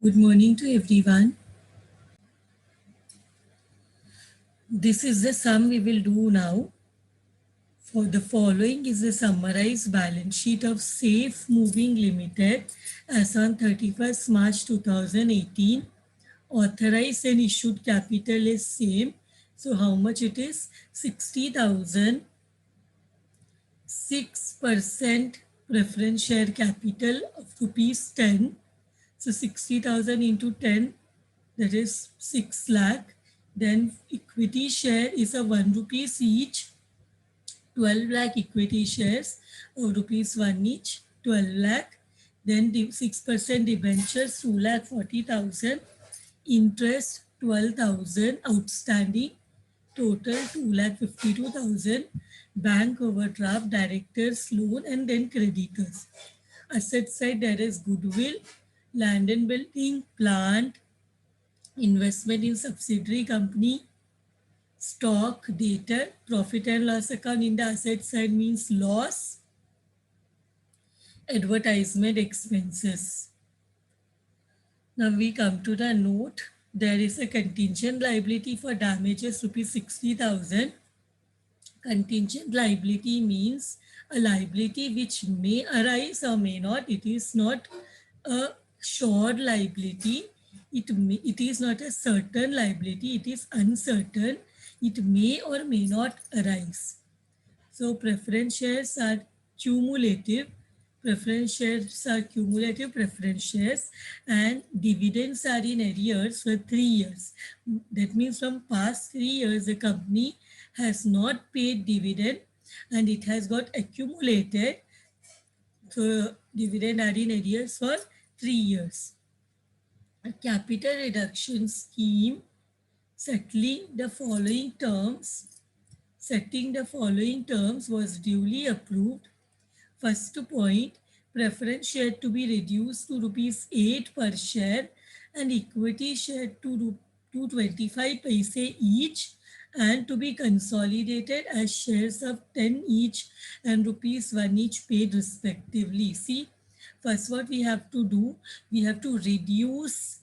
Good morning to everyone. This is the sum we will do now. For the following is the summarized balance sheet of Safe Moving Limited as on 31st March 2018. Authorized and issued capital is same. So how much it is? 60,000, 6% preference share capital of rupees 10. So 60,000 into 10, that is 6 lakh. Then equity share is a 1 rupees each, 12 lakh equity shares of rupees 1 each, 12 lakh. Then the 6% debentures 2 lakh 40,000, interest 12,000 outstanding, total 2 lakh 52,000, bank overdraft, directors loan, and then creditors. Asset side, there is goodwill, land and building, plant, investment in subsidiary company, stock, data, profit and loss account in the asset side means loss, advertisement expenses. Now we come to the note. There is a contingent liability for damages rupees 60,000. Contingent liability means a liability which may arise or may not. It is not a sure liability. It is not a certain liability. It is uncertain. It may or may not arise. So preference shares are cumulative. Preference shares are cumulative preference shares, and dividends are in arrears for 3 years. That means from past 3 years, the company has not paid dividend and it has got accumulated. So dividend are in arrears for 3 years. A capital reduction scheme settling the following terms was duly approved. First point, preference share to be reduced to rupees 8 per share and equity share to 25 paise each, and to be consolidated as shares of 10 each and rupees 1 each paid respectively. See, first what we have to do, we have to reduce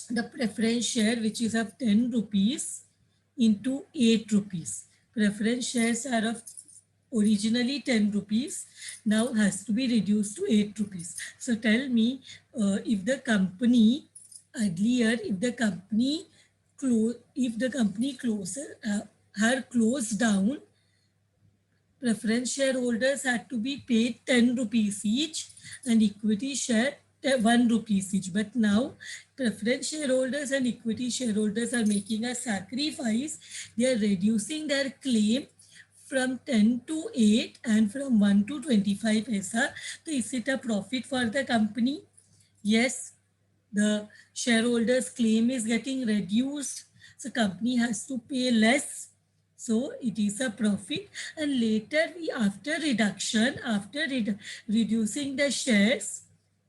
the preference share which is of 10 rupees into 8 rupees. Preference shares are of originally 10 rupees, now has to be reduced to 8 rupees. So tell me, if the company earlier, if the company closed down, preference shareholders had to be paid 10 rupees each and equity share 1 rupees each. But now preference shareholders and equity shareholders are making a sacrifice. They are reducing their claim from 10 to 8 and from 1 to 25 paisa. So is it a profit for the company? Yes, the shareholders claim is getting reduced. So company has to pay less. So it is a profit. And later after reduction, reducing the shares,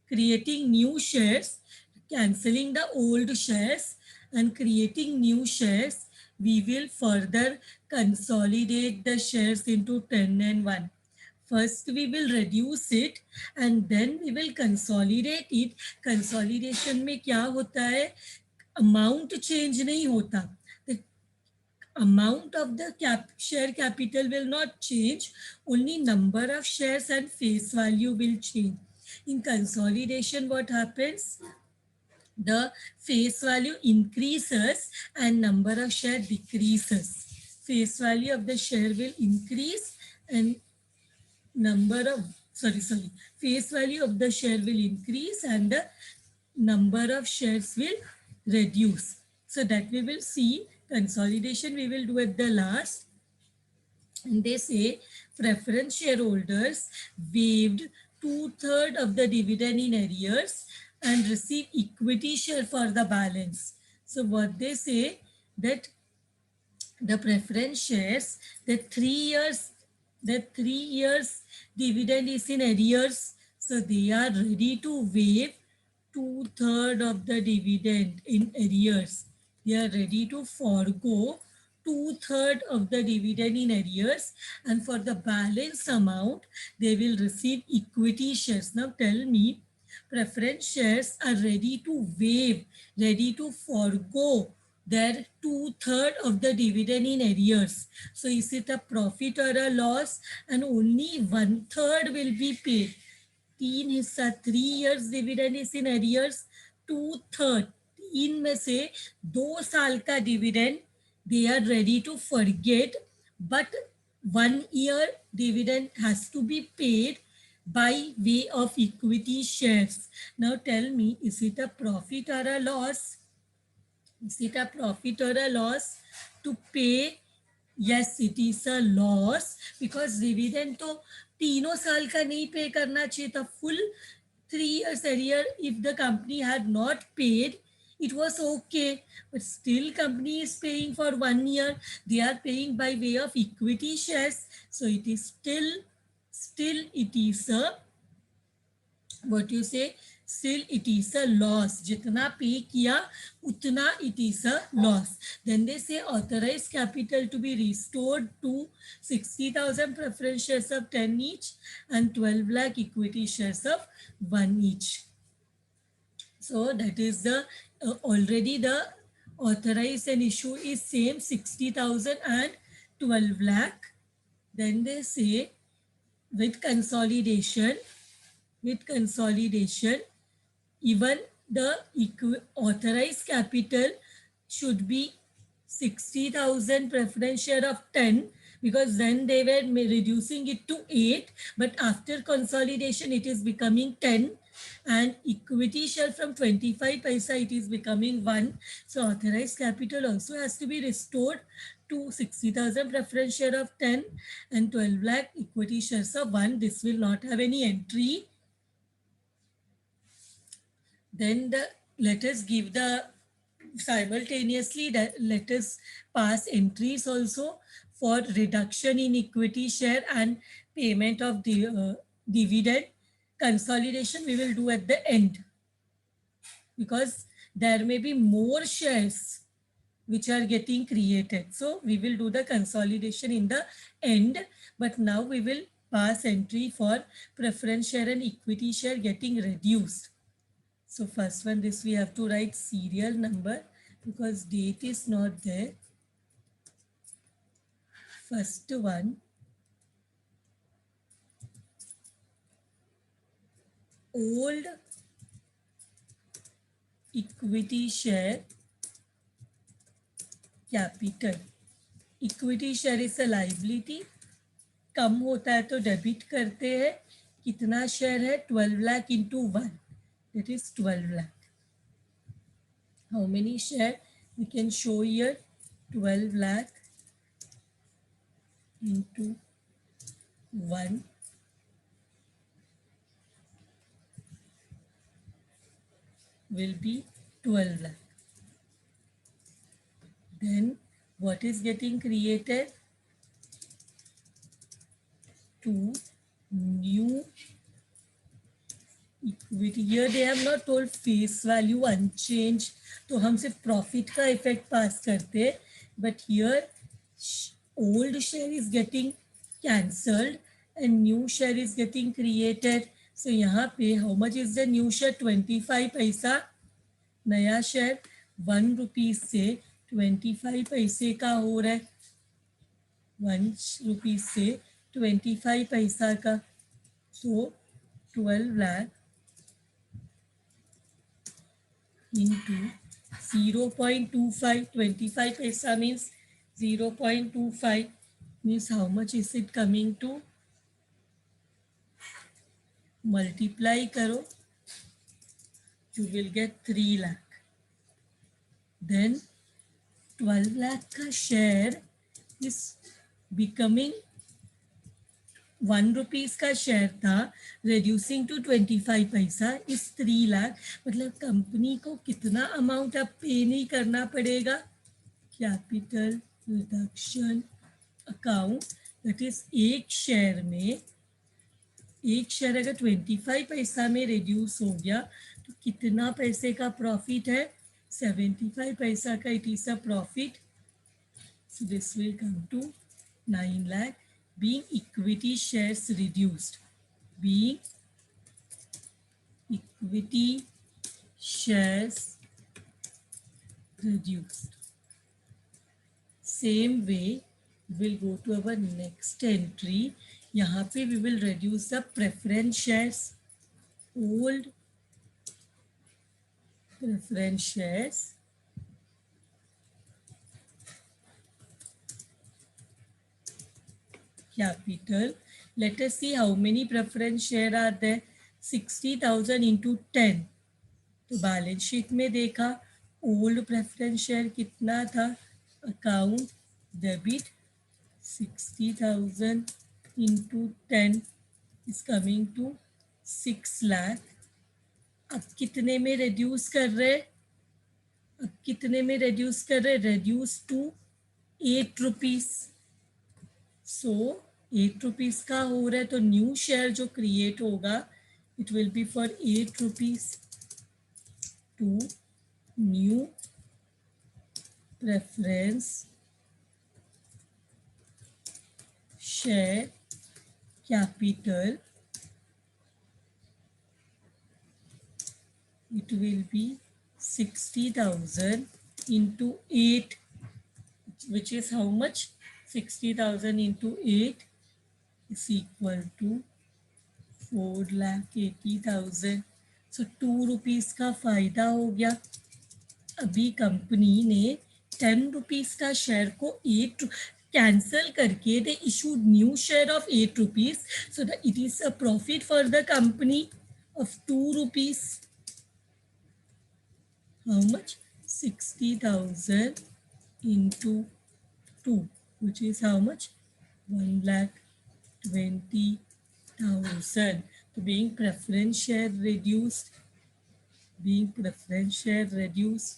creating new shares, cancelling the old shares and creating new shares, we will further consolidate the shares into 10 and 1. First we will reduce it and then we will consolidate it. Consolidation में क्या होता है, amount change नहीं होता. The amount of the share capital will not change, only number of shares and face value will change. In consolidation, what happens? The face value increases and number of share decreases. Face value of the share will increase and face value of the share will increase and the number of shares will reduce. So that we will see. Consolidation we will do at the last. And they say preference shareholders waived 2/3 of the dividend in arrears and receive equity share for the balance. So what they say, that the preference shares, the 3 years dividend is in arrears, so they are ready to waive 2/3 of the dividend in arrears. They are ready to forego 2/3 of the dividend in arrears, and for the balance amount, they will receive equity shares. Now tell me, preference shares are ready to waive, ready to forego their two-thirds of the dividend in arrears. So is it a profit or a loss? And only one-third will be paid. 3 हिस्सा 3 years dividend is in arrears, 2/3 तीन में से 2 साल का dividend they are ready to forget, but 1 year dividend has to be paid by way of equity shares. Now tell me, is it a profit or a loss? Is it a profit or a loss to pay? Yes, it is a loss because dividend तो 3 साल का नहीं पे करना चाहिए था. Full 3 years earlier, if the company had not paid, it was okay. But still company is paying for 1 year. They are paying by way of equity shares. So it is still it is a, what you say, still it is a loss. Jitna pay kiya utna it is a loss. Then they say authorized capital to be restored to 60,000 preference shares of 10 each and 12 lakh equity shares of 1 each. So that is the already the authorized and issue is same 60,000 and 12 lakh. Then they say with consolidation, even the authorized capital should be 60,000 preference share of 10, because then they were reducing it to 8, but after consolidation it is becoming 10, and equity share from 25 paisa it is becoming 1. So authorized capital also has to be restored to 60,000 preference share of 10 and 12 lakh equity shares of 1. This will not have any entry. Then let us give the simultaneously that let us pass entries also for reduction in equity share and payment of the dividend. Consolidation we will do at the end, because there may be more shares which are getting created. So we will do the consolidation in the end, but now we will pass entry for preference share and equity share getting reduced. So first one, this we have to write serial number because date is not there. First one, old equity share capital. Equity share is a liability. कम होता है तो debit करते हैं. कितना share है? 12 lakh into 1. That is 12 lakh. How many share we can show here? 12 lakh into 1 will be 12 lakh. Then what is getting created? 2 new equity. Here they have not told face value unchanged, तो हम सिर्फ profit का effect पास करते हैं. But here old share is getting cancelled and new share is getting created. So यहाँ पे how much is the new share? 25 पैसा. नया शेयर 1 रुपीज से 25 पैसे का हो रहा है. 1 रुपीज से 25 पैसा का. So 12 lakh into 0.25. 25 paisa means 0.25 means how much is it coming to? Multiply karo, you will get 3 lakh. Then 12 lakh ka share is becoming 1 rupees का शेयर था, reducing to 25 पैसा is 3 lakh. मतलब company को कितना amount अब पे नहीं करना पड़ेगा? Capital reduction account, that is एक शेयर अगर 25 पैसा में रिड्यूस हो गया तो कितना पैसे का प्रॉफिट है? 75 पैसा का it is a profit. So this will come to 9 lakh. Being equity shares reduced, being equity shares reduced. Same way, we'll go to our next entry. यहाँ पे we will reduce the preference shares. Old preference shares capital. Let us see how many preference share are there. 60,000 into 10. तो balance sheet में देखा old preference share कितना था. Account debit 60,000 into 10 is coming to 6 lakh. अब कितने में reduce कर रहे. अब कितने में रेड्यूस कर रहे. Reduce to 8 rupees. सो 8 रुपीज का हो रहा है तो न्यू शेयर जो क्रिएट होगा it will be for 8 rupees. To new preference share capital, it will be 60,000 into 8, which is how much. 60,000 into 8 is equal to 4,80,000. So 2 rupees का फायदा हो गया. अभी कंपनी ने 10 रुपीज़ का शेयर को 8 कैंसल करके दे issued new share of 8 rupees. So that it is a profit for the company of 2 rupees. How much. 60,000 into 2, which is how much. 1,20,000. So being preference share reduced. Being preference share reduced.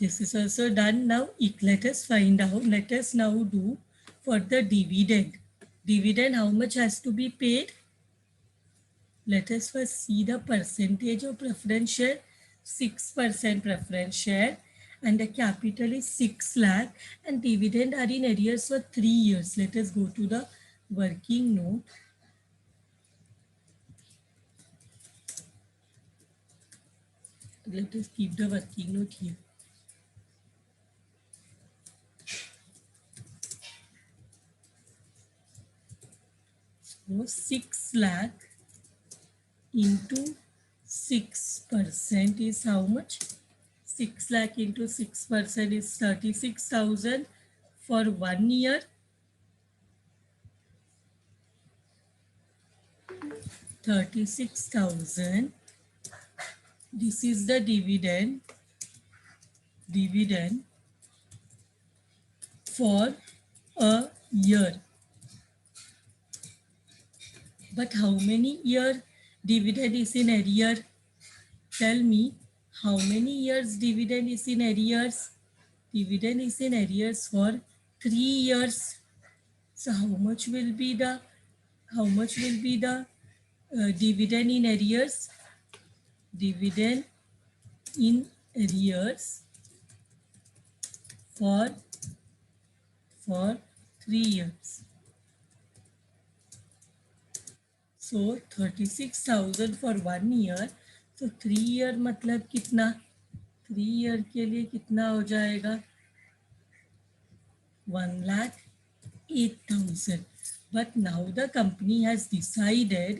This is also done. Now let us find out. Let us now do for the dividend. Dividend, how much has to be paid? Let us first see the percentage of preference share. 6% preference share and the capital is 6 lakh and dividend are in arrears for 3 years. Let us go to the working note. Let us keep the working note here. So 6 lakh into 6% is how much? 6 lakh into 6% is 36,000 for 1 year. 36,000. This is the dividend. Dividend for a year. But how many year dividend is in arrear? Tell me how many years dividend is in arrears? Dividend is in arrears for 3 years. So how much will be the dividend in arrears? Dividend in arrears for 3 years. So 36,000 for 1 year. So 3 year मतलब कितना. 3 year के लिए कितना हो जाएगा. 1,08,000. But now the company has decided.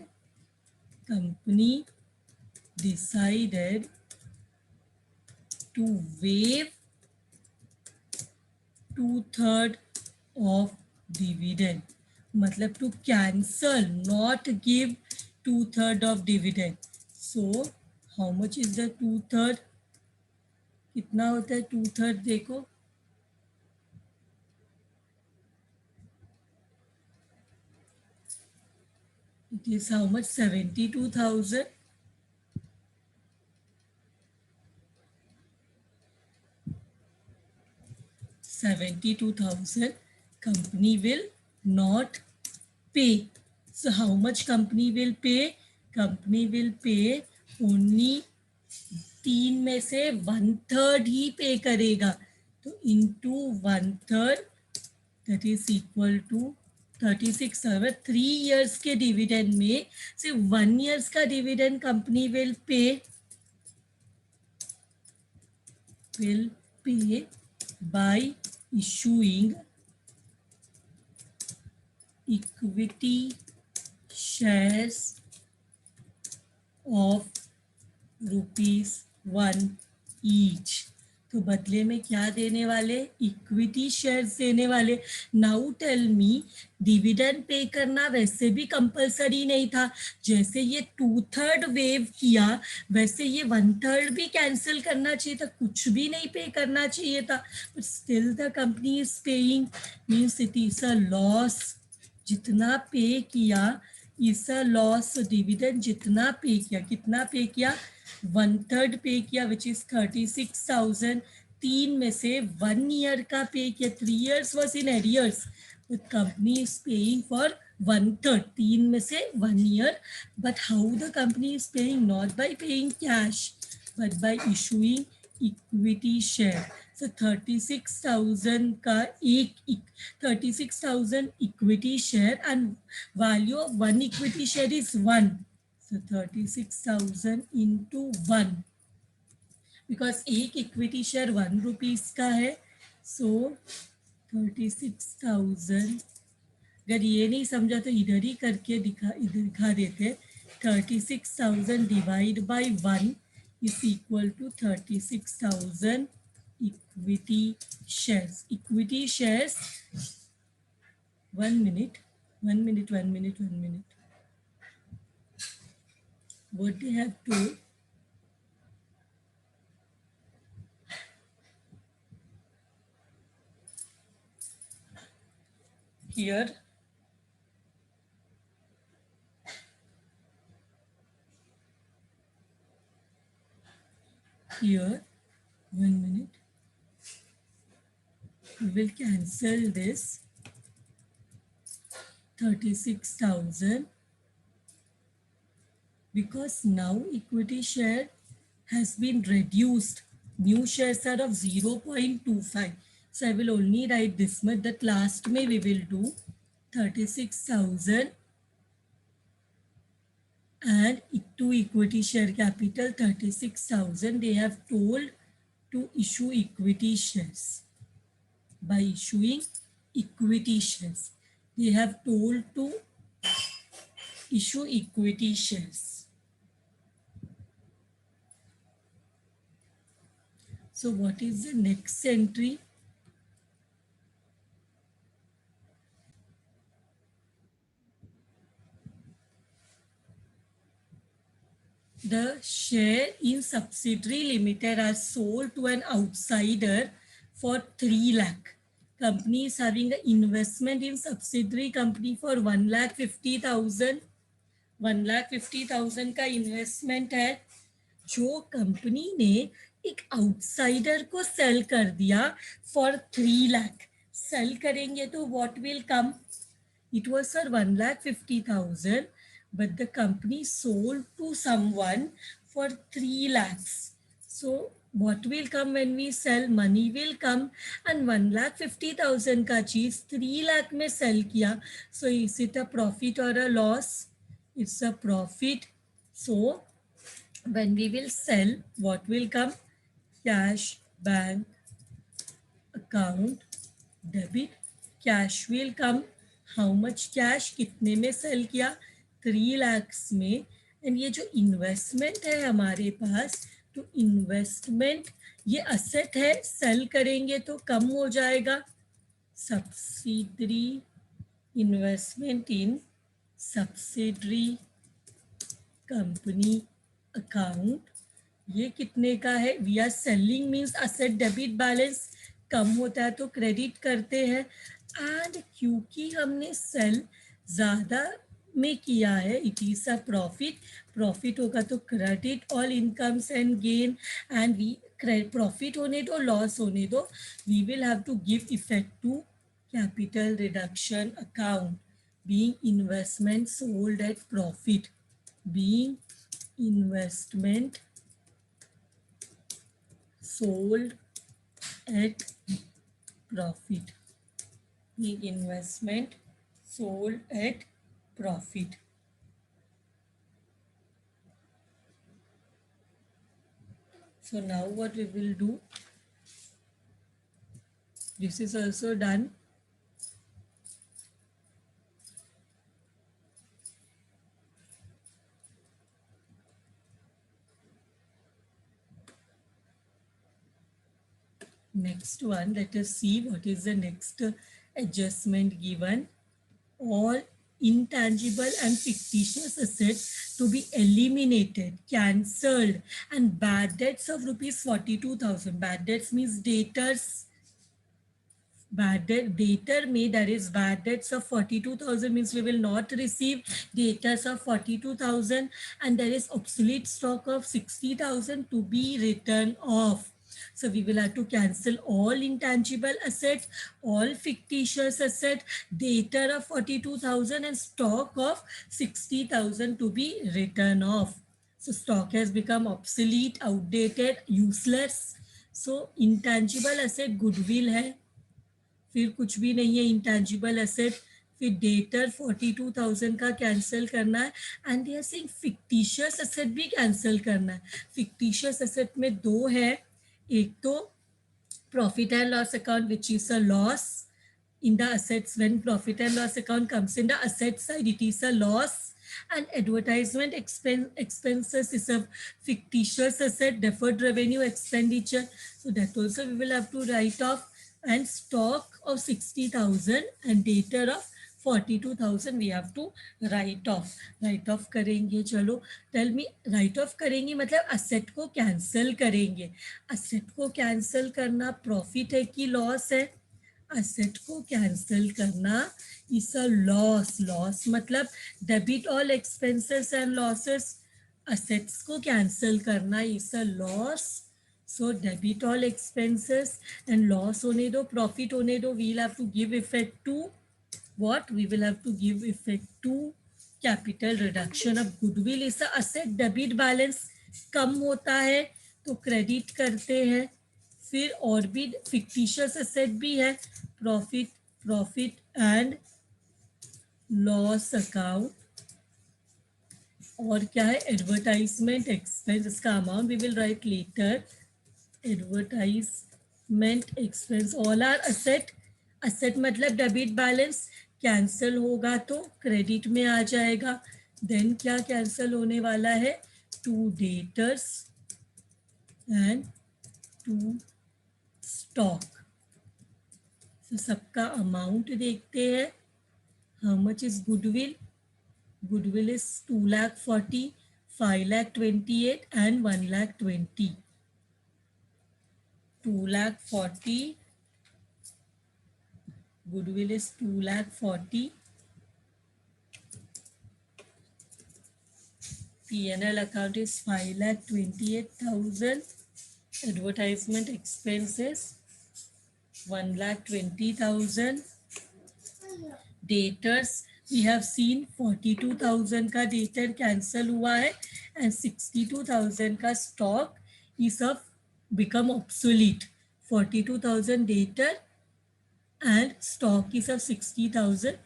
To waive 2/3 of dividend. मतलब to cancel, not give 2/3 of dividend. So how much is the 2/3? कितना होता है 2/3? देखो it is how much. 72,000. Company will not pay. So how much company will pay? Company will pay only 3 में से 1/3 ही पे करेगा. तो into 1/3 that is equal to 36 अगर 3 years के डिविडेंड में सिर्फ 1 years का dividend company will pay by issuing equity shares of ₹1 each. तो बदले में क्या देने वाले? इक्विटी शेयर्स देने वाले. Now tell me, dividend pay करना वैसे भी कंपलसरी नहीं था. जैसे ये 2/3 वेव किया वैसे ये 1/3 भी कैंसिल करना चाहिए था. कुछ भी नहीं पे करना चाहिए था. But still the company is paying, means it is a loss. जितना पे किया इज अ लॉस. डिविडेंड जितना पे किया, कितना पे किया? 1/3 पे किया, विच इज 36,000. 3 में से 1 ईयर का पे किया. 3 years was in arrears, but company is paying for 1/3. 3 में से 1 year. But how the company is paying? Not bye paying cash but by issuing equity share. So 36,000 का 36,000 equity share and value of one equity share is 1. So 36,000 into 1 because एक equity share 1 rupees का है. So 36,000, अगर ये नहीं समझा तो इधर ही करके दिखा देते. 36,000 divide by 1 is equal to 36,000 equity shares. Equity shares, 1 minute. What they have told, here here 1 minute, we will cancel this 36,000 because now equity share has been reduced. New shares are of 0.25. So I will only write this much. That last may we will do 36,000 and to equity share capital 36,000. They have told to issue equity shares. By issuing equity shares, they have told to issue equity shares. So what is the next entry? The share in subsidiary limited are sold to an outsider for 3 lakh. Company is having an investment in subsidiary company for 1,50,000. 1,50,000 का investment है जो company ने एक outsider को cell कर दिया for 3 lakh. Cell करेंगे तो what will come? It was for 1,50,000, but the company sold to someone for 3 lakhs. So what will come when we sell? Money will come, and 1,50,000 का चीज 3 lakh में sell किया. So is it a profit or a loss? It's a profit. So when we will sell, what will come? Cash, bank account, debit. Cash will come. How much cash, कितने में cell किया? 3 lakhs में. And ये जो investment है हमारे पास, तो investment ये असेट है, सेल करेंगे तो कम हो जाएगा. Subsidiary investment in subsidiary company account, ये कितने का है? We are selling means asset debit balance कम होता है तो क्रेडिट करते हैं. एंड क्योंकि हमने सेल ज़्यादा में किया है, it is a profit. Profit होगा तो credit all incomes and gain. And we profit होने दो, लॉस होने दो, we will have to give effect to capital reduction account. Being investment sold at profit, being investment sold at profit. Being investment sold at profit. So now what we will do, this is also done. Next one, let us see what is the next adjustment given. All intangible and fictitious assets to be eliminated, cancelled, and bad debts of rupees 42,000. Bad debts means debtors. Debtor may, that is bad debts of 42,000 means we will not receive debtors of 42,000, and there is obsolete stock of 60,000 to be written off. So we will have to cancel all intangible assets, all fictitious assets, debtor of 42,000 and stock of 60,000 to be written off. So stock has become obsolete, outdated, useless. So intangible asset goodwill है, फिर कुछ भी नहीं है intangible asset, फिर debtor 42,000 का cancel करना है, and they are saying fictitious asset भी कैंसिल करना है. फिक्टिशियस एसेट में दो है, एक तो profit and loss account which is a loss in the assets. When profit and loss account comes in the asset side, it is a loss, and advertisement expenses is a fictitious asset, deferred revenue expenditure, so that also we will have to write off. And stock of 60,000 and debtor of 42,000 we have to write off करेंगे. चलो tell me, right of करेंगे मतलब asset को cancel करेंगे. Asset को cancel करना profit है कि लॉस है? असेट को कैंसिल करना इज अ लॉस. लॉस मतलब debit all expenses and losses. Assets को कैंसिल करना is a loss. So debit all expenses and loss होने दो, प्रॉफिट होने दो. We will have to give effect to what? We will have to give effect to capital reduction of goodwill is a asset. Debit balance कम होता है तो credit करते हैं. फिर और भी फिक्टिशियस एसेट भी है, प्रॉफिट एंड लॉस अकाउंट. और क्या है? Advertisement expense. इसका amount we will write letter. Advertisement expense all are asset. Asset मतलब डेबिट बैलेंस, कैंसिल होगा तो क्रेडिट में आ जाएगा. देन क्या कैंसिल होने वाला है? To debtors and to stock. तो सबका अमाउंट देखते हैं. How much is goodwill? Goodwill is 2,40,000, 5,28,000 and 1,20,000. 2,40,000. Goodwill is 2,40,000. P&L account is 5,28,000. Advertisement expenses 1,20,000. Daters we have seen 42,000 का dater cancel हुआ है and 62,000 का stock is of become obsolete. 42,000 dater and stock is of 60,000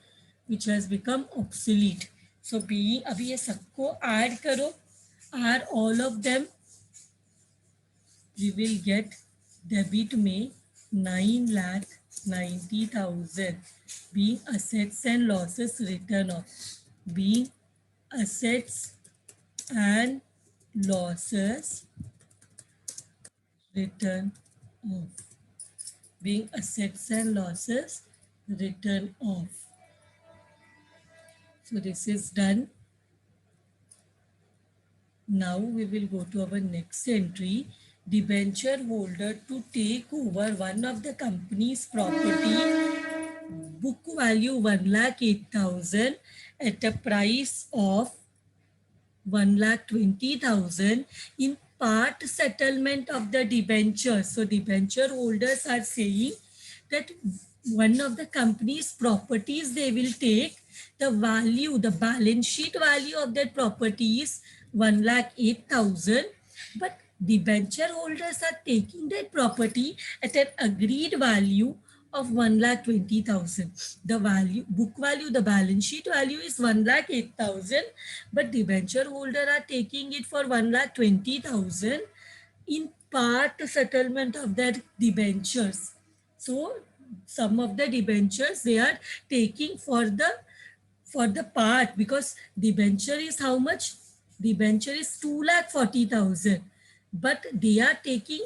which has become obsolete. So being अभी ये सबको add करो, add all of them, we will get debit में 9,90,000 being assets and losses written off. Being assets and losses written off. Being assets and losses written off. So this is done. Now we will go to our next entry. Debenture holder to take over one of the company's property, book value 1,08,000 at a price of 1,20,000 in part settlement of the debenture. So debenture holders are saying that one of the company's properties they will take, the value, the balance sheet value of that property is 1,08,000, but Debenture holders are taking that property at an agreed value of 1,20,000. The value, book value, the balance sheet value is 1,08,000, but debenture holder are taking it for 1,20,000 in part settlement of their debentures. So some of the debentures they are taking for the part, because debenture is how much? Debenture is 2,40,000, but they are taking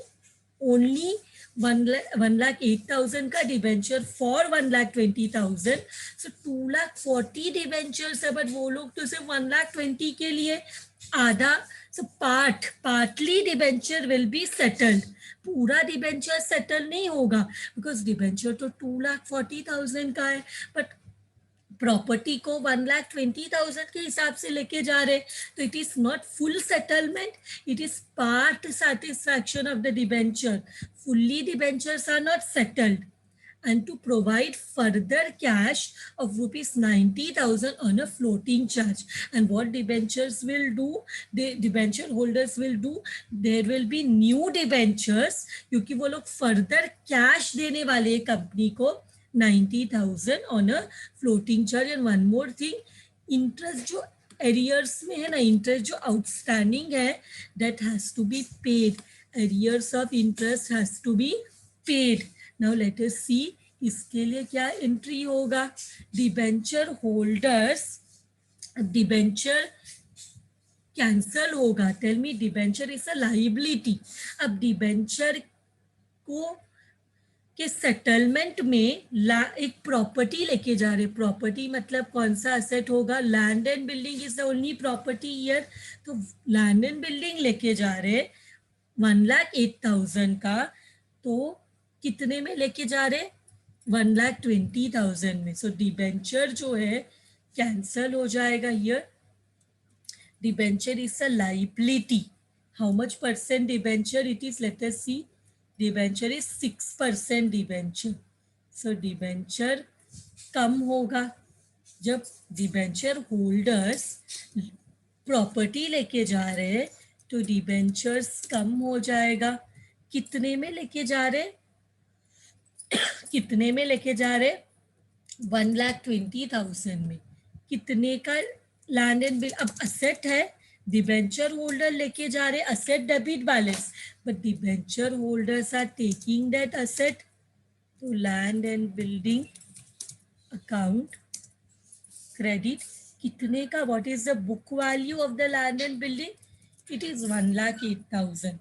only 1,08,000 का debenture for 1,20,000. So 2,40,000 debentures है, but वो लोग तो सिर्फ 1,20,000 के लिए आधा. So partly debenture will be settled. पूरा डिबेंचर सेटल नहीं होगा, बिकॉज डिबेंचर तो 2,40,000 का है, बट प्रॉपर्टी को 1,20,000 के हिसाब से लेके जा रहे. तो it is not full settlement, it is part satisfaction of the debenture. Fully debentures are not settled. And to provide further cash of rupees 90,000 on a floating charge. And what debentures will do, the debenture holders will do, there will be new debentures, क्योंकि वो लोग further cash देने वाले company को 90,000 on a floating charge. And one more thing, interest जो arrears में है ना, interest जो outstanding है, that has to be paid. Arrears of interest has to be paid. Now let us see इसके लिए क्या एंट्री होगा. डिबेंचर होल्डर्स, डिबेंचर कैंसल होगा. Tell me, debenture is a liability. अब डिबेंचर को के सेटलमेंट में एक प्रॉपर्टी लेके जा रहे. प्रॉपर्टी मतलब कौन सा असेट होगा? Land and building is the only property here. तो लैंड एंड बिल्डिंग लेके जा रहे 1,08,000 का, तो कितने में लेके जा रहे? 1,20,000 में. सो डिबेंचर जो है कैंसल हो जाएगा here. Debenture is a liability. How much percent debenture it is? Let us see. Debenture is 6% debenture. So debenture कम होगा. जब डिबेंचर होल्डर्स प्रॉपर्टी लेके जा रहे हैं तो डिबेंचर्स कम हो जाएगा. कितने में लेके जा रहे? कितने में लेके जा रहे? 1,20,000 में. कितने का लैंड एंड बिल? अब असेट है, डिबेंचर होल्डर लेके जा रहे asset debit balance, but debenture holders are taking that asset. तो land and building account credit कितने का? What is the book value of the land and building? It is 1,08,000.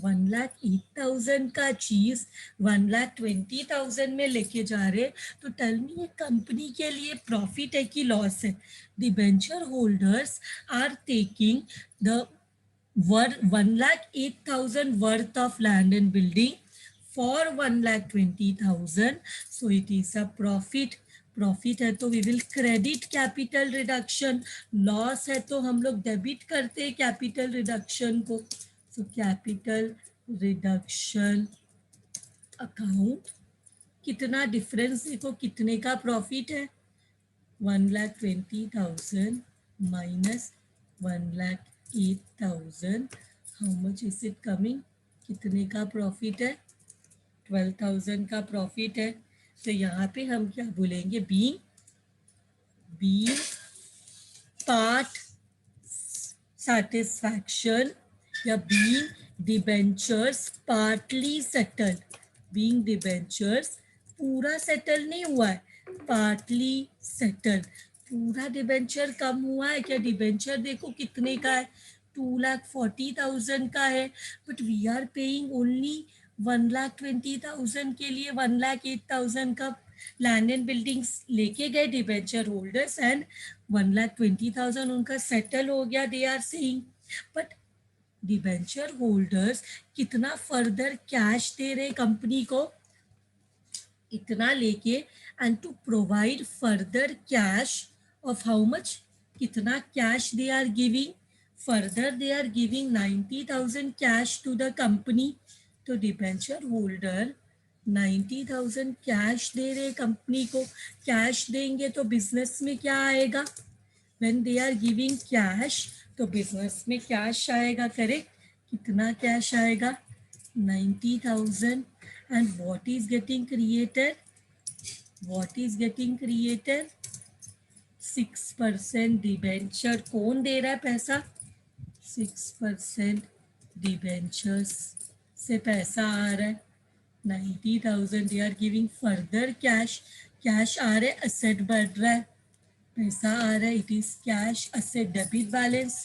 1,08,000 का चीज 1,20,000 में लेके जा रहे. तो टेल मी, ये कंपनी के लिए प्रॉफिट है कि लॉस है? Debenture holders are taking the 1,08,000 worth of land and building for 1,20,000. So it is a profit. Profit है तो we will credit capital reduction. Loss है तो हम लोग डेबिट करते हैं कैपिटल रिडक्शन को. So capital reduction account. कितना डिफरेंस देखो, कितने का प्रॉफिट है? 1,20,000 minus 1,08,000. How much is it coming? कितने का प्रॉफिट है? 12,000 का प्रॉफिट है. तो यहाँ पे हम क्या बोलेंगे? बीइंग पार्ट satisfaction या being debentures partly settled. Being debentures पूरा सेटल नहीं हुआ है, पार्टली सेटल्ड. पूरा डिबेंचर कम हुआ है क्या? डिबेंचर देखो कितने का है? 2,40,000 का है, but we are paying only 1,20,000 के लिए 1,08,000 का लैंड एंड बिल्डिंग्स लेके गए डिबेंचर होल्डर्स, एंड 1,20,000 उनका सेटल हो गया. They are saying, but debenture holders कितना फर्दर कैश दे रहे कंपनी को? इतना लेके, and to provide further cash of how much? कितना cash they are giving? Further they are giving 90,000 cash to the company. तो डिबेंचर होल्डर 90,000 कैश दे रहे कंपनी को. कैश देंगे तो बिजनेस में क्या आएगा? When they are giving cash तो बिजनेस में कैश आएगा, करेक्ट? कितना कैश आएगा 90,000 and what is getting created 6% debenture कौन दे रहा है पैसा 6% डिबेंचर्स से पैसा आ रहा है 90,000 they are giving further cash cash आ रहा है असेट बढ़ रहा है पैसा आ रहा है it is cash asset debit balance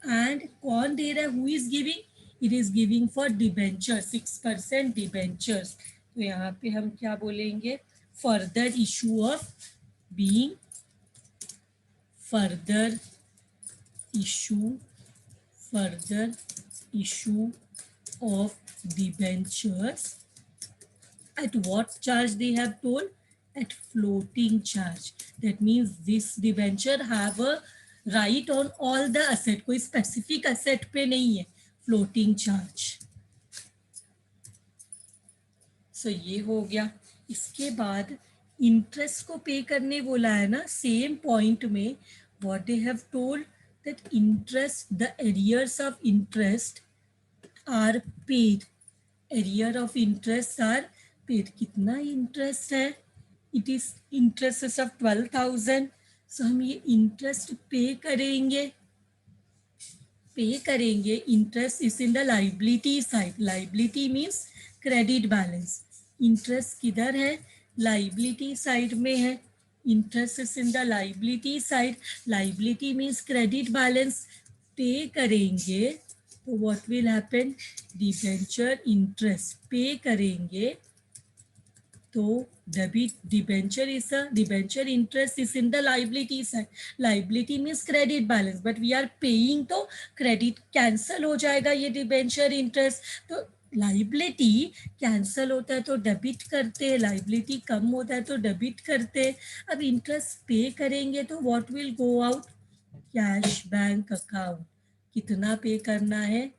and कौन दे रहा है who is giving it is giving for debenture 6% debentures तो यहाँ पे हम क्या बोलेंगे further issue of being further issue further issue of debentures at what charge they have told at floating charge that means this debenture have a right on all the asset कोई specific asset पे नहीं है floating charge सो ये हो गया इसके बाद interest को पे करने बोला है ना सेम पॉइंट में what they have told that interest the arrears of interest are paid arrear of interest are paid कितना इंटरेस्ट है it is interest of 12,000 so हम ये इंटरेस्ट पे करेंगे interest is in the liability side liability means credit balance interest किधर है liability side में है interest is in the liability side liability means credit balance pay करेंगे तो what will happen debenture interest pay करेंगे तो debit debenture is a debenture interest is in the liability side liability means credit balance but we are paying तो credit cancel हो जाएगा ये debenture interest तो liability cancel होता है तो डेबिट करते हैं लाइबिलिटी कम होता है तो डेबिट करते हैं अब इंटरेस्ट पे करेंगे तो what will go out cash bank account कितना पे करना है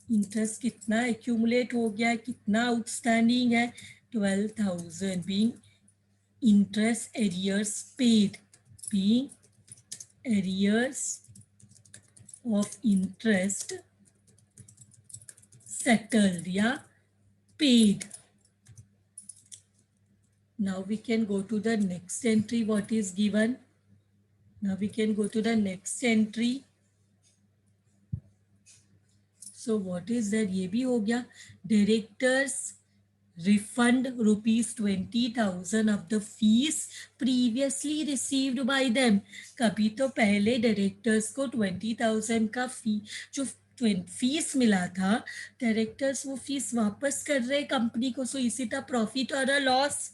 इंटरेस्ट कितना एक्यूमुलेट हो गया कितना आउटस्टैंडिंग है 12,000 being interest arrears paid being arrears of interest settled yeah paid now we can go to the next entry what is given now we can go to the next entry so what is that ये भी हो गया directors refund rupees 20,000 of the fees previously received by them कभी तो पहले directors को 20,000 का फी जो फीस मिला था डायरेक्टर्स वो फीस वापस कर रहे कंपनी को so is it a profit और a loss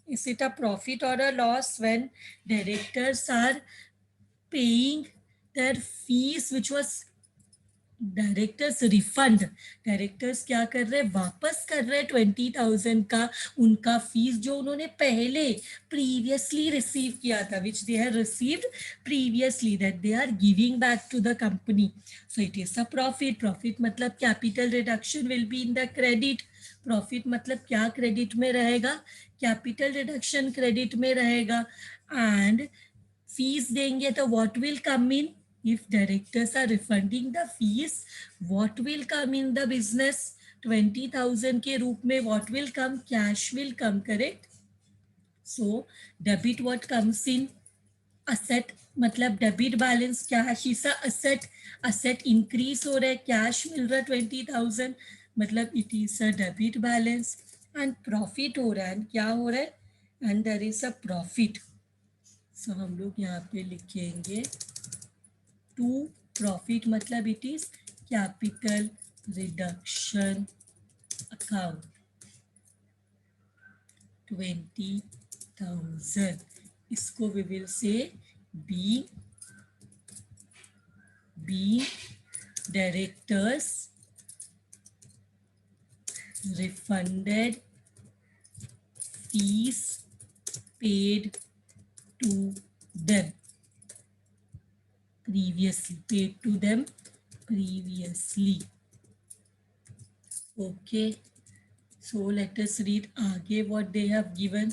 is it a profit और a loss when directors are paying their fees which was directors refund directors क्या कर रहे हैं वापस कर रहे हैं 20,000 का उनका फीस जो उन्होंने पहले प्रीवियसली रिसीव किया था which they have received previously that they are giving back to the company so it is a profit profit मतलब capital reduction will be in the credit profit मतलब क्या क्रेडिट में रहेगा कैपिटल रिडक्शन क्रेडिट में रहेगा and fees देंगे तो what will come in if directors are refunding the fees what will come in the business 20,000 के रूप में what will come cash will come correct so debit what comes in asset मतलब debit balance cash is a asset increase हो रहा है cash मिल रहा है 20,000 मतलब it is a debit balance and profit हो रहा है क्या हो रहा है and there is a profit so हम लोग यहाँ पे लिखेंगे to profit मतलब it is capital reduction account 20,000 इसको we will say B directors refunded fees paid to them previously paid to them previously okay so let us read आगे what they have given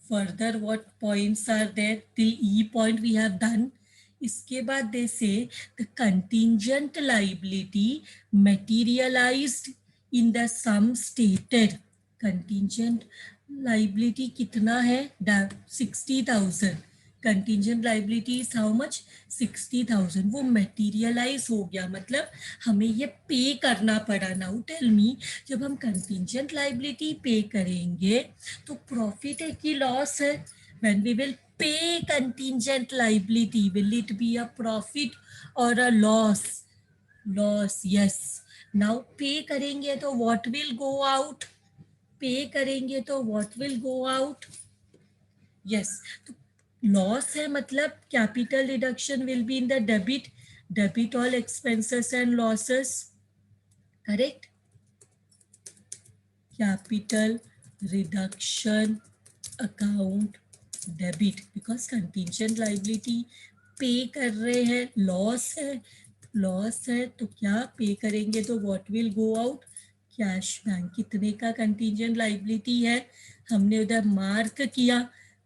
further what points are there till E point we have done इसके बाद they say the contingent liability materialized in the sum stated. Contingent liability कितना है? 60,000. Contingent liability is how much? 60,000. वो materialise हो गया, मतलब हमें ये पे करना पड़ा. नाउ टेल मी, जब हम कंटिंजेंट लाइबिलिटी पे करेंगे तो प्रॉफिट है कि लॉस है? when we will pay contingent liability, will it be a profit or a loss? Loss, yes. Now pay करेंगे तो what will go out? Pay करेंगे तो what will go out? Yes. तो loss है, मतलब capital reduction will be in the debit. Debit all expenses and losses. Correct? Capital reduction account debit, because contingent liability पे कर रहे हैं, loss है. लॉस है तो क्या पे करेंगे तो what will go out? Cash bank. कितने का कंटिंजेंट लाइबिलिटी है? हमने उधर मार्क किया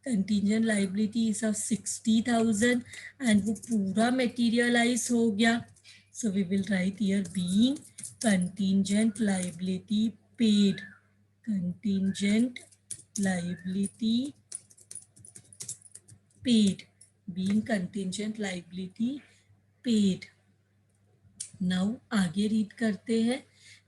contingent liability is of 60,000 and वो पूरा मटेरियलाइज हो गया. So we will write here being contingent liability paid. Contingent liability paid, being contingent liability paid. Now आगे रीड करते हैं.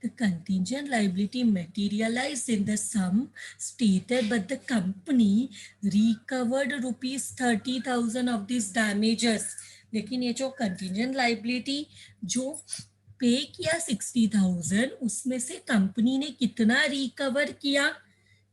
The contingent liability materialized in the sum stated, but the company recovered rupees 30,000 of these damages. लेकिन ये जो contingent liability जो पे किया 60,000, उसमें से कंपनी ने कितना रिकवर किया?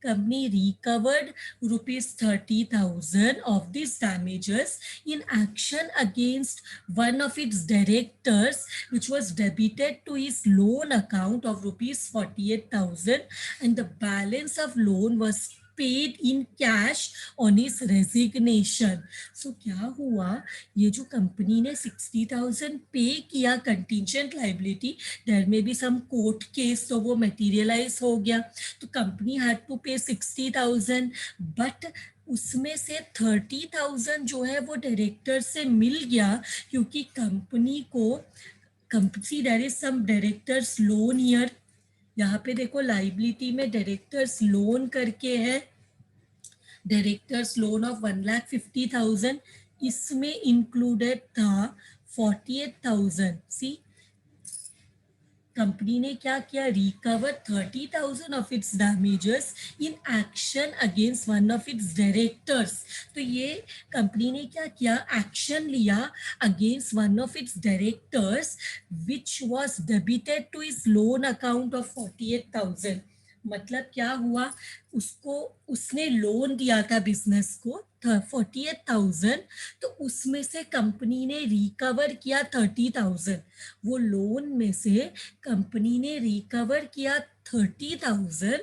Company recovered rupees 30,000 of these damages in action against one of its directors, which was debited to his loan account of rupees 48,000, and the balance of loan was paid in cash on his resignation. So क्या हुआ? ये जो company ने 60,000 पे किया contingent liability, there में भी सम court case, तो वो मटेरियलाइज हो गया. तो कंपनी हैड टू पे 60,000, बट उसमें से 30,000 जो है वो डायरेक्टर से मिल गया, क्योंकि कंपनी को company there is some directors loan here. यहाँ पे देखो लाइबिलिटी में डायरेक्टर्स लोन करके है, डायरेक्टर्स लोन ऑफ 1,50,000. इसमें इंक्लूडेड था 48,000. सी कंपनी ने क्या किया? Recover 30,000 of its damages in action against one of its directors. तो ये कंपनी ने क्या किया? एक्शन लिया against one of its directors which was debited two is loan account of 48,000. मतलब क्या हुआ? उसको उसने लोन दिया था बिजनेस को 48,000, तो उसमें से कंपनी ने रिकवर किया 30,000. वो लोन में से कंपनी ने रिकवर किया 30,000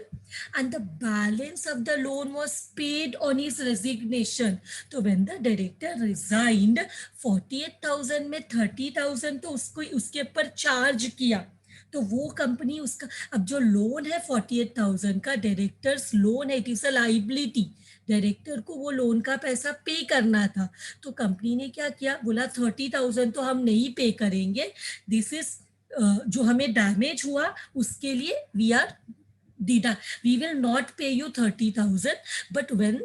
and the balance of the loan was paid on his resignation. तो when the director resigned, 48,000 में 30,000 तो उसको उसके ऊपर चार्ज किया. तो वो कंपनी उसका, अब जो लोन है 48,000 का डायरेक्टर्स लोन है, it is a liability. Director को वो लोन का पैसा पे करना था, तो कंपनी ने क्या किया? बोला 30,000 तो हम नहीं पे करेंगे, दिस इज जो हमें डैमेज हुआ उसके लिए we are we will not pay you 30,000. But when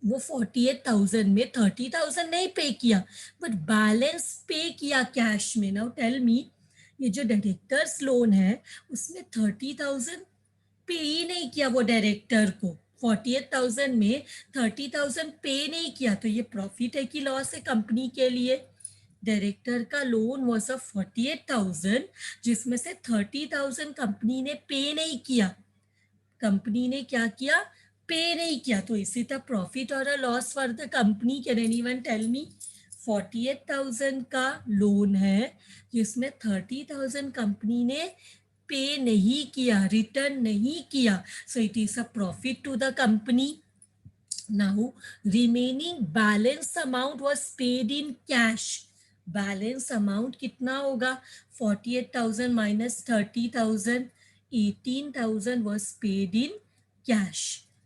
वो 48,000 में 30,000 नहीं पे किया, बट बैलेंस पे किया कैश में. नाउ टेल मी, ये जो डायरेक्टर्स लोन है उसमें 30,000 पे ही नहीं किया वो डायरेक्टर को. 48,000 में 30,000 पे नहीं किया, तो ये प्रॉफिट है कि लॉस है कंपनी के लिए? डायरेक्टर का लोन वॉज ऑफ 48,000, जिसमें से 30,000 कंपनी ने पे नहीं किया. कंपनी ने क्या किया? पे नहीं किया. तो इसी तरह प्रॉफिट और loss for the company. Can anyone tell me? 48,000 का लोन है जिसमें 30,000 कंपनी ने पे नहीं किया, रिटर्न नहीं किया, so it is a profit to the company. Now remaining balance amount was paid in cash. Balance amount कितना होगा? 48,000 minus 30,000, 18,000 was paid in cash.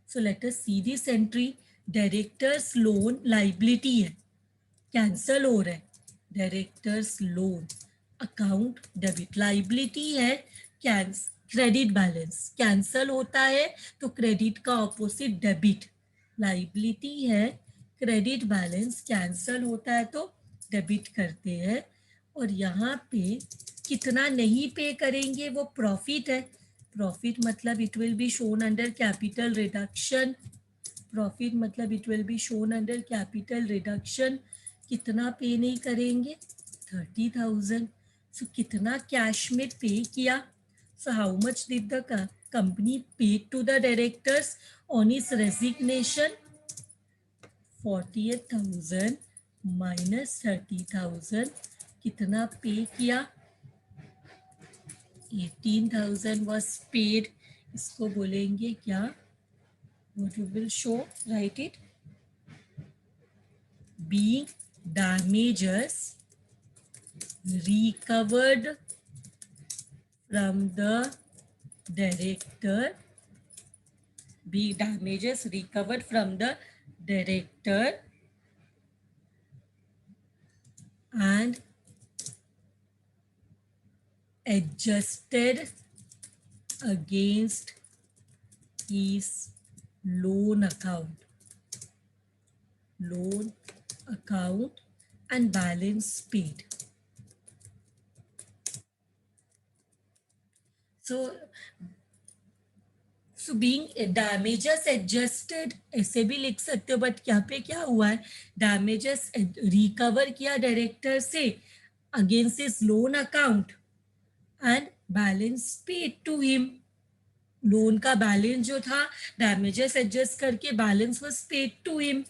So let us see this entry. Director's loan liability है, cancel हो रहा है, directors loan account debit, liability है credit balance, cancel होता है तो क्रेडिट का ऑपोजिट डेबिट, लाइबिलिटी है क्रेडिट बैलेंस, कैंसल होता है तो डेबिट करते हैं। और यहाँ पे कितना नहीं पे करेंगे वो प्रॉफिट है, प्रॉफिट मतलब it will be shown under capital reduction, profit मतलब it will be shown under capital reduction. कितना पे नहीं करेंगे, 30,000। सो कितना कैश में पे किया, so how much did the company pay to the directors on is resignation, 48,000 minus 30,000, कितना पे किया, 18,000 वॉज पेड। इसको बोलेंगे क्या, what you will show, write it, being damages recovered from the director, be damages recovered from the director and adjusted against his loan account and balance paid. So being damages adjusted ऐसे भी लिख सकते हो, but यहाँ पे क्या हुआ है, डैमेजेस रिकवर किया डायरेक्टर से against his loan account and balance paid to him, loan का बैलेंस जो था डैमेजेस एडजस्ट करके balance was paid to him.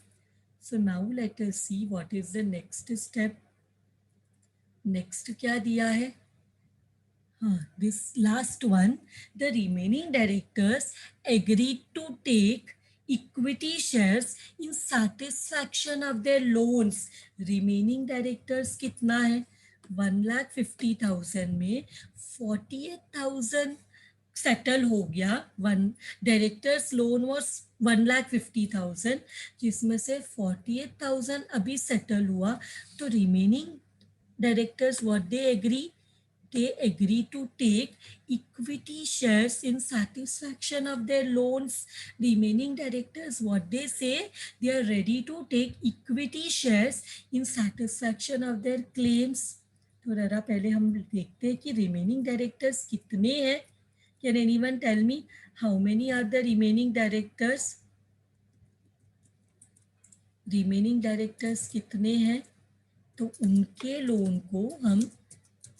So now let us see what is the next step, next क्या दिया है, this last one, the remaining directors agreed to take equity shares in satisfaction of their loans. Remaining directors कितना है, 1,50,000 में 48,000 settle हो गया, one directors loan was 1,50,000 जिसमें से 48,000 अभी सेटल हुआ, तो remaining directors what they agree, they agree to take equity shares in satisfaction of their loans. Remaining directors, what they say, they are ready to take equity shares in satisfaction of their claims. तो जरा पहले हम देखते हैं कि remaining directors कितने हैं. Can anyone tell me how many are the remaining directors? Remaining directors कितने हैं, तो उनके लोन को हम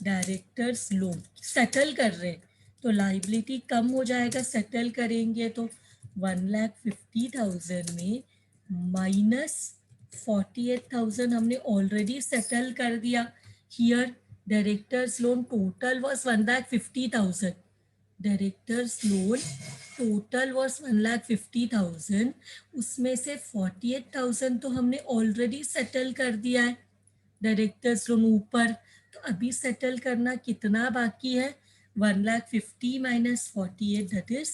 डायरेक्टर्स लोन सेटल कर रहे हैं, तो लाइबिलिटी कम हो जाएगा, सेटल करेंगे तो 1,50,000 में माइनस 48,000 हमने ऑलरेडी सेटल कर दिया। Here directors loan total was 1,50,000, directors loan total was 1,50,000, उसमें से 48,000 तो हमने ऑलरेडी सेटल कर दिया है डायरेक्टर्स लोन ऊपर, तो अभी सेटल करना कितना बाकी है, 1,50,000 minus 48, that is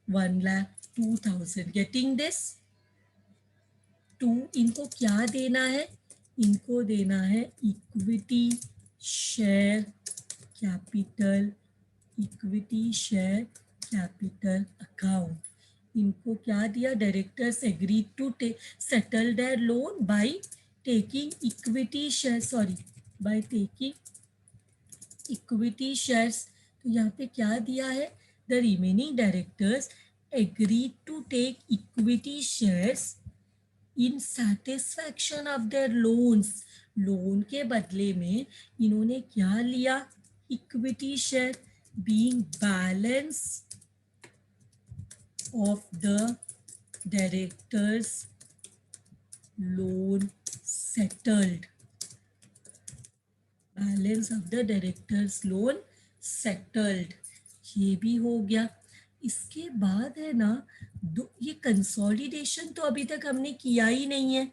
1,02,000। Getting this, to इनको क्या देना है, इनको देना है equity share capital, equity share capital account. इनको क्या दिया, directors agree to settle their loan by taking equity share, sorry by taking equity shares. तो यहाँ पे क्या दिया है, the remaining directors agree to take equity shares in satisfaction of their loans, loan के बदले में इन्होंने क्या लिया, equity share, being balance of the directors loan settled, balance of the directors loan settled, ये भी हो गया। इसके बाद है ना, ये कंसोलिडेशन तो अभी तक हमने किया ही नहीं है,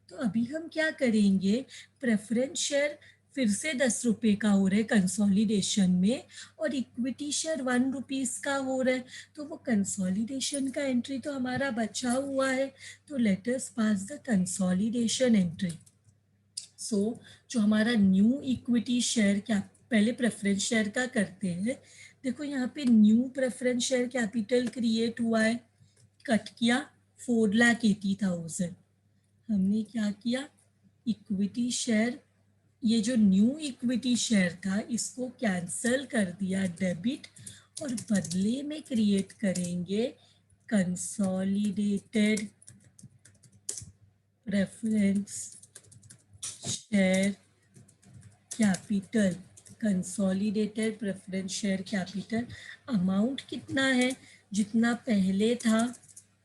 तो अभी हम क्या करेंगे, प्रेफरेंस शेयर फिर से 10 रुपये का हो रहा है कंसोलिडेशन में, और इक्विटी शेयर 1 रुपीज़ का हो रहा है, तो वो कंसोलिडेशन का एंट्री तो हमारा बचा हुआ है, तो let us pass the consolidation entry. जो हमारा न्यू इक्विटी शेयर क्या, पहले प्रेफरेंस शेयर का करते हैं। देखो यहाँ पे new preference share capital create हुआ है, कट किया 4,80,000। हमने क्या किया, इक्विटी शेयर, ये जो न्यू इक्विटी शेयर था इसको कैंसल कर दिया डेबिट, और बदले में क्रिएट करेंगे consolidated preference share capital. Consolidated preference share capital amount कितना है, जितना पहले था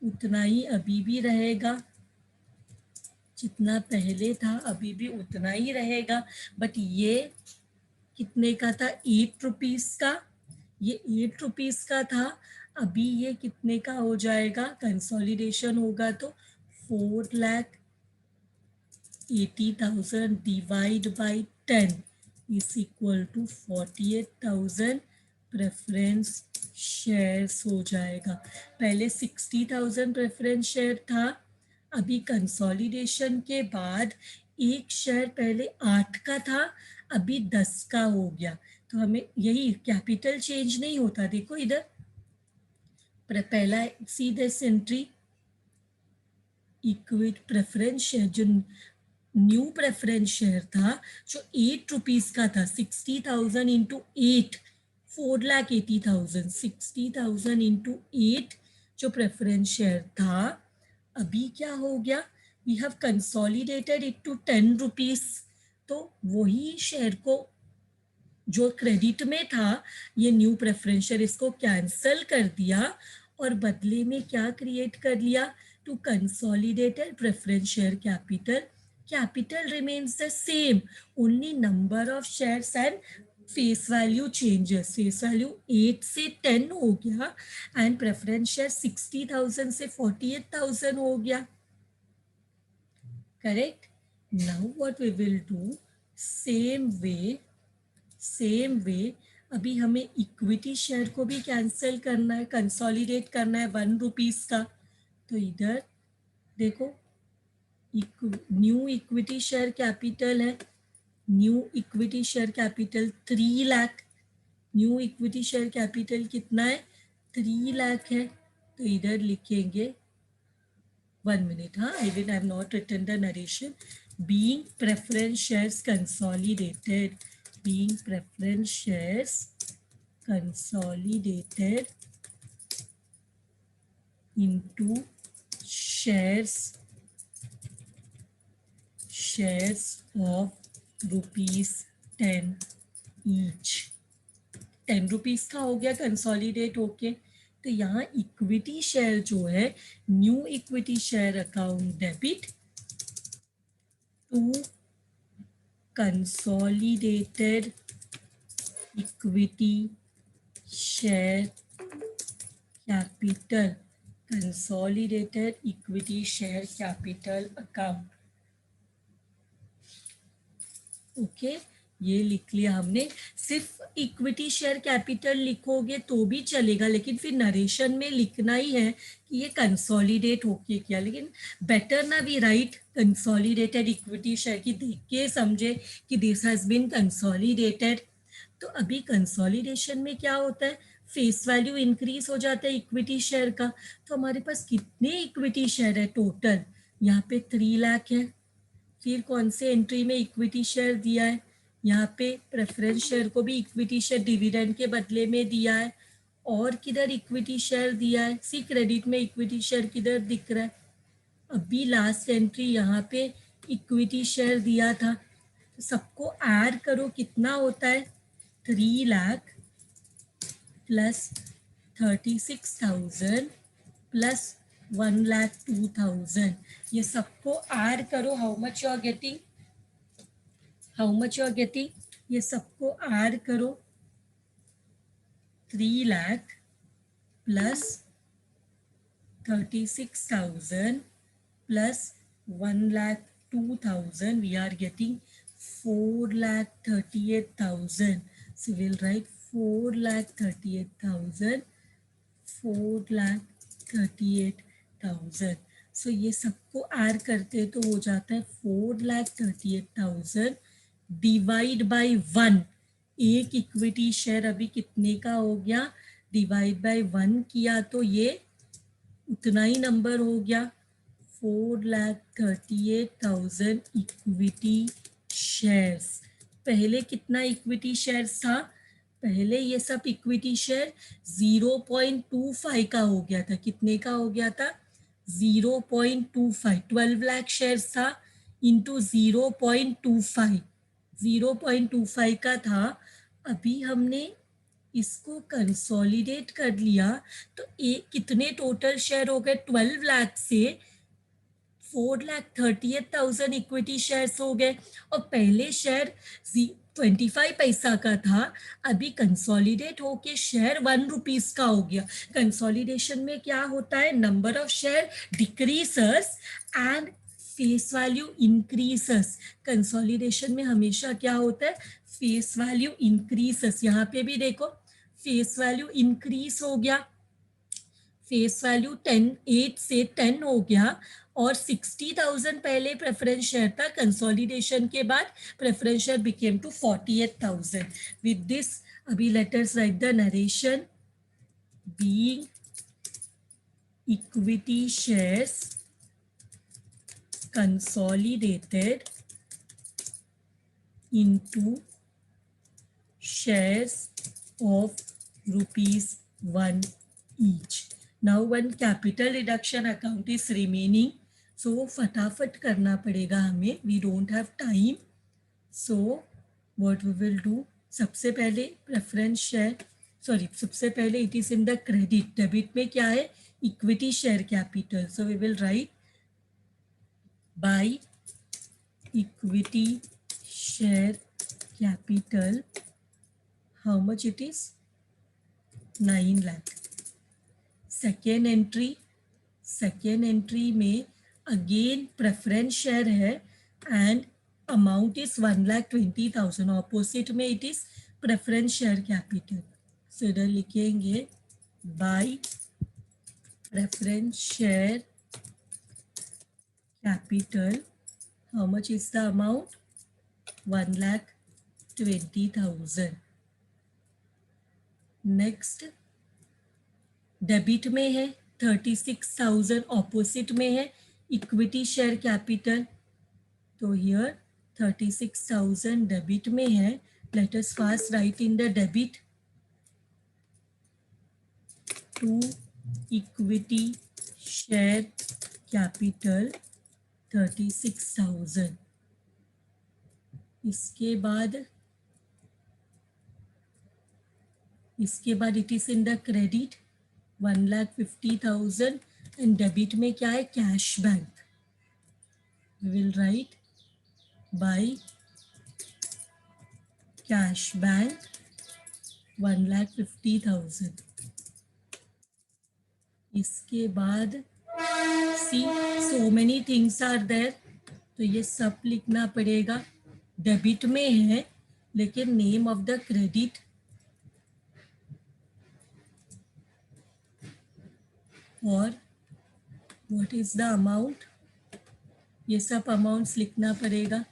उतना ही अभी भी रहेगा, जितना पहले था अभी भी उतना ही रहेगा, बट ये कितने का था, 8 रुपीज़ का, ये 8 रुपीज़ का था, अभी ये कितने का हो जाएगा, कंसोलिडेशन होगा तो 4,80,000 divide by 10 is equal to 48,000 preference shares हो जाएगा। पहले 60,000 प्रेफरेंस शेयर था, अभी कंसोलिडेशन के बाद एक शेयर पहले 8 का था, अभी 10 का हो गया। तो हमें यही कैपिटल चेंज नहीं होता, देखो इधर पहला see this entry, equity preference share, जो न्यू प्रेफरेंस शेयर था जो 8 रुपीज़ का था, 60,000 इंटू 8, 4,80,000, 60,000 इंटू 8 जो प्रेफरेंस शेयर था, अभी क्या हो गया, we have consolidated it to 10 rupees. तो वही शेयर को जो क्रेडिट में था, ये न्यू प्रेफरेंस शेयर, इसको कैंसल कर दिया और बदले में क्या क्रिएट कर लिया, to consolidated preference share capital. Capital remains the same, only number of shares and face value changes. Face value 8 से 10 हो गया एंड प्रेफरेंस शेयर 60,000 से 48,000 हो गया, correct. Now what we will do, same way अभी हमें इक्विटी शेयर को भी कैंसिल करना है, कंसोलिडेट करना है 1 रुपीज़ का। तो इधर देखो न्यू इक्विटी शेयर कैपिटल है, new equity share capital 3 lakh, new equity share capital कितना है, 3 लाख है। तो इधर लिखेंगे 1 minute, हाँ, I have not written the narration. Being preference shares consolidated, being preference shares consolidated into shares of ₹10 each। 10 rupees का हो गया कंसोलिडेट होके। तो यहाँ इक्विटी शेयर जो है, new equity share account debit to consolidated equity share capital, consolidated equity share capital account. Okay, ये लिख लिया हमने। सिर्फ इक्विटी शेयर कैपिटल लिखोगे तो भी चलेगा, लेकिन फिर नरेशन में लिखना ही है कि ये कंसोलिडेट होके किया, लेकिन बेटर ना we write consolidated equity share की, देख के समझे कि दिस हैज बीन कंसोलिडेटेड। तो अभी कंसोलिडेशन में क्या होता है, फेस वैल्यू इंक्रीज हो जाता है इक्विटी शेयर का। तो हमारे पास कितने इक्विटी शेयर है टोटल, यहाँ पे 3 लाख है। फिर कौन से एंट्री में इक्विटी शेयर दिया है, यहाँ पे प्रेफरेंस शेयर को भी इक्विटी शेयर डिविडेंड के बदले में दिया है, और किधर इक्विटी शेयर दिया है, सी क्रेडिट में इक्विटी शेयर किधर दिख रहा है, अभी लास्ट एंट्री यहाँ पे इक्विटी शेयर दिया था। तो सबको ऐड करो, कितना होता है, 3 लाख प्लस 36,000 प्लस 1,02,000, ये सबको ऐड करो, how much you are getting, ये सबको ऐड करो, 3 lakh plus 36,000 plus 1,02,000, we are getting 4,38,000. So we'll write 4,38,000, 4,38,000. सो ये सबको ऐड करते तो हो जाता है 4,38,000 डिवाइड बाय 1। एक इक्विटी शेयर अभी कितने का हो गया, डिवाइड बाय 1 किया तो ये उतना ही नंबर हो गया, 4,38,000 इक्विटी शेयर्स। पहले कितना इक्विटी शेयर्स था, पहले ये सब इक्विटी शेयर 0.25 का हो गया था। कितने का हो गया था, 0.25, 12 लाख शेयर्स था इंटू 0.25, 0.25 का था। अभी हमने इसको कंसोलिडेट कर लिया तो एक कितने टोटल शेयर हो गए, 12 लाख से 4,38,000 इक्विटी शेयर्स हो गए। और पहले शेयर 25 पैसा का था, अभी कंसोलिडेट होके शेयर 1 रुपीज का हो गया। कंसोलिडेशन में क्या होता है, number of share decreases and face value increases. Consolidation में हमेशा क्या होता है, फेस वैल्यू इंक्रीजेस। यहाँ पे भी देखो फेस वैल्यू इंक्रीज हो गया, फेस वैल्यू 8 से 10 हो गया। और 60,000 पहले प्रेफरेंस शेयर था, कंसोलिडेशन के बाद preference share became two 48,000। With this अभी let us write the narration. Being equity shares consolidated into shares of ₹1 each. Now one capital reduction account is remaining, so फटाफट करना पड़ेगा हमें, we don't have time. So what we will do, सबसे पहले preference share, sorry सबसे पहले it is in the credit, debit में क्या है, equity share capital. So we will write by equity share capital, how much it is, 9 lakh. Second entry में again preference share है and amount is 1,20,000। Opposite में it is preference share capital. So इधर लिखेंगे by preference share capital, how much is the amount, 1,20,000. Next debit में है 36,000, opposite में है equity share capital, तो हियर 36,000 डेबिट में है। Let us fast write in the debit to equity share capital 36,000। इसके बाद it is in the credit 1,50,000 and debit में क्या है, cash bank. We will write by cash bank 1,50,000। इसके बाद see so many things are there, तो ये सब लिखना पड़ेगा। डेबिट में है लेकिन नेम ऑफ द क्रेडिट और व्हाट इज द अमाउंट, ये सब अमाउंट्स लिखना पड़ेगा।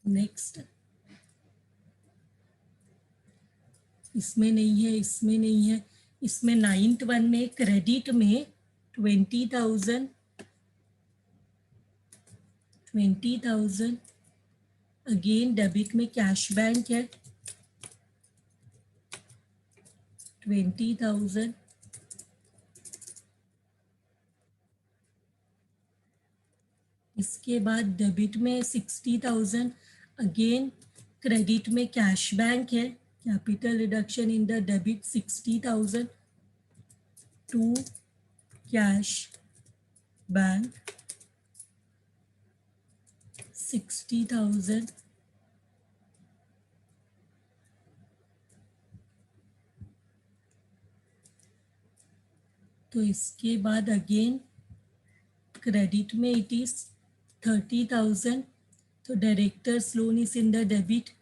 नेक्स्ट इसमें नहीं है, इसमें नहीं है, इसमें 9th वन में क्रेडिट में 20,000 अगेन डेबिट में कैश बैंक है 20,000। इसके बाद डेबिट में 60,000 अगेन, क्रेडिट में कैश बैंक है, capital reduction in the debit 60,000 to cash bank 60,000। तो इसके बाद अगेन क्रेडिट में it is 30,000, So director's loan is in the debit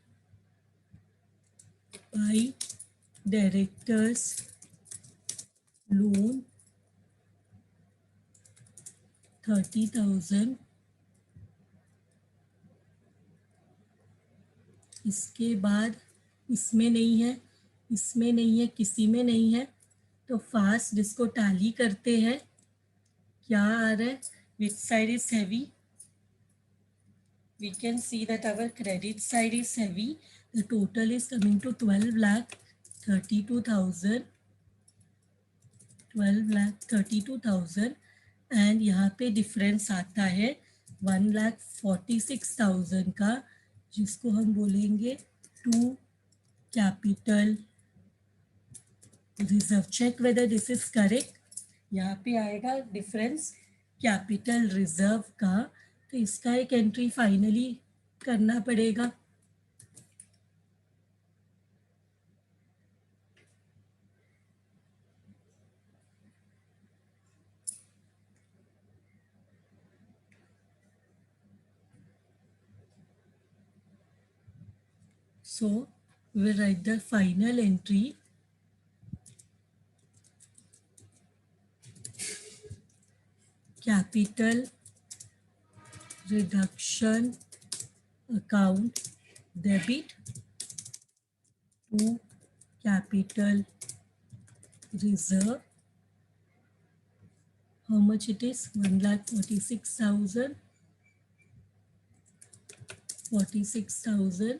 by director's loan 30,000. इसके बाद इसमें नहीं है, इसमें नहीं है, किसी में नहीं है, तो फास्ट इसको टैली करते हैं. क्या आ रहा है? Which side is heavy? We can see that our credit side is heavy. The total is coming to 12,32,000. 12,32,000 and यहाँ पे डिफरेंस आता है 1,46,000 का, जिसको हम बोलेंगे to capital reserve. Check whether this is correct. यहाँ पे आएगा डिफरेंस कैपिटल रिजर्व का, तो इसका एक एंट्री फाइनली करना पड़ेगा. So we will write the final entry. Capital reduction account debit to capital reserve. How much it is? 1,46,000. 46,000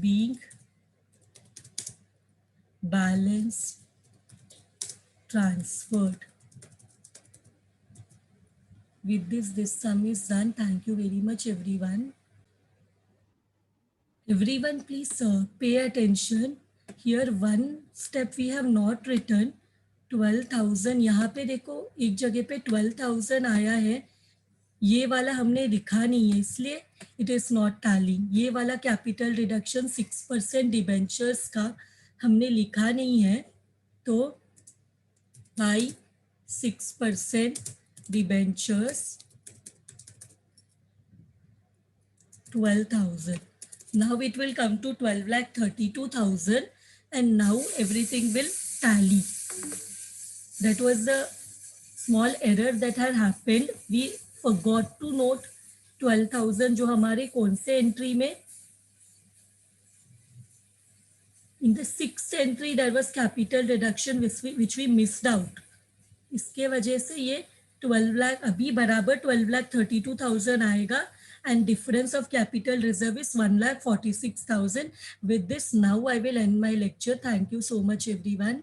being balance transferred. With this sum is done. Thank you very much, everyone. Everyone, please pay attention. Here one step we have not written. 12,000. यहाँ पे देखो एक जगह पे 12,000 आया है, ये वाला हमने लिखा नहीं है, इसलिए इट इज नॉट टैलिंग. ये वाला कैपिटल रिडक्शन 6% डिबेंचर्स का हमने लिखा नहीं है, तो by 6% debentures 12,000. Now it will come to 12,32,000 and now everything will tally. That was the small error that had happened. We forgot to note 12,000 जो हमारे कौन से एंट्री में, in the sixth entry there was capital reduction which we missed out. इसके वजह से ये 12 लाख अभी बराबर 12,32,000 आएगा and difference of capital reserve is 1,46,000. With this now I will end my lecture. Thank you so much everyone.